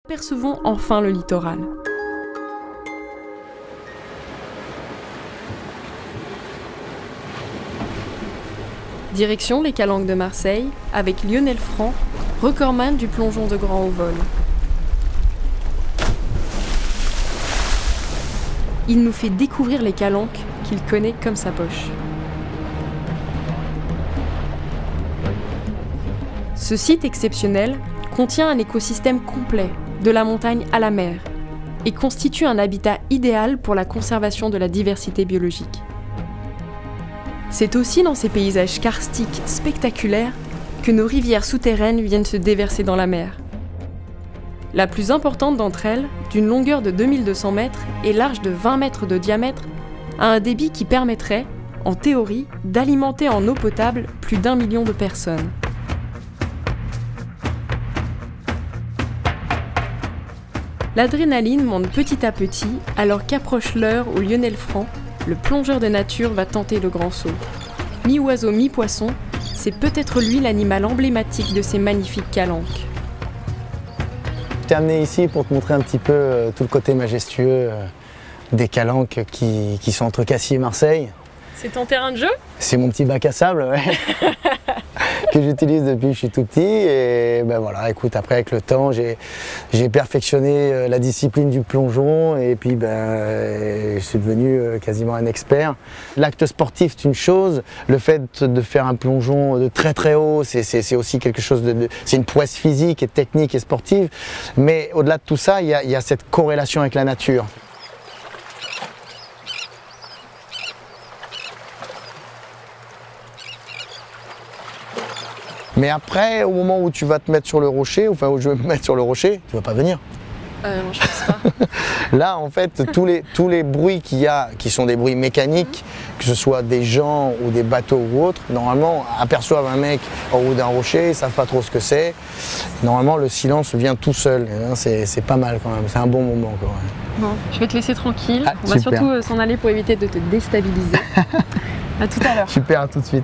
Percevons enfin le littoral. Direction les Calanques de Marseille avec Lionel Franc, recordman du plongeon de grand haut vol. Il nous fait découvrir les Calanques qu'il connaît comme sa poche. Ce site exceptionnel contient un écosystème complet, de la montagne à la mer, et constitue un habitat idéal pour la conservation de la diversité biologique. C'est aussi dans ces paysages karstiques spectaculaires que nos rivières souterraines viennent se déverser dans la mer. La plus importante d'entre elles, d'une longueur de 2200 mètres et large de 20 mètres de diamètre, a un débit qui permettrait, en théorie, d'alimenter en eau potable plus d'1 million de personnes. L'adrénaline monte petit à petit alors qu'approche l'heure où Lionel Franc, le plongeur de nature, va tenter le grand saut. Mi-oiseau, mi-poisson, c'est peut-être lui l'animal emblématique de ces magnifiques calanques. Je t'ai amené ici pour te montrer un petit peu tout le côté majestueux des calanques qui sont entre Cassis et Marseille. C'est ton terrain de jeu ? C'est mon petit bac à sable, ouais. que j'utilise depuis que je suis tout petit. Et ben voilà, écoute, après avec le temps, j'ai perfectionné la discipline du plongeon et puis je suis devenu quasiment un expert. L'acte sportif, c'est une chose. Le fait de faire un plongeon de très très haut, c'est aussi quelque chose c'est une prouesse physique et technique et sportive. Mais au-delà de tout ça, il y a cette corrélation avec la nature. Mais après, au moment où tu vas te mettre sur le rocher, enfin où je vais me mettre sur le rocher, tu vas pas venir. Non, je pense pas. Là, en fait, tous les bruits qu'il y a, qui sont des bruits mécaniques, que ce soit des gens ou des bateaux ou autres, normalement, aperçoivent un mec en haut d'un rocher, ils savent pas trop ce que c'est. Normalement, le silence vient tout seul. C'est pas mal quand même, c'est un bon moment. Quoi. Bon, je vais te laisser tranquille. Ah, on va super. surtout s'en aller pour éviter de te déstabiliser. À tout à l'heure. Super, à tout de suite.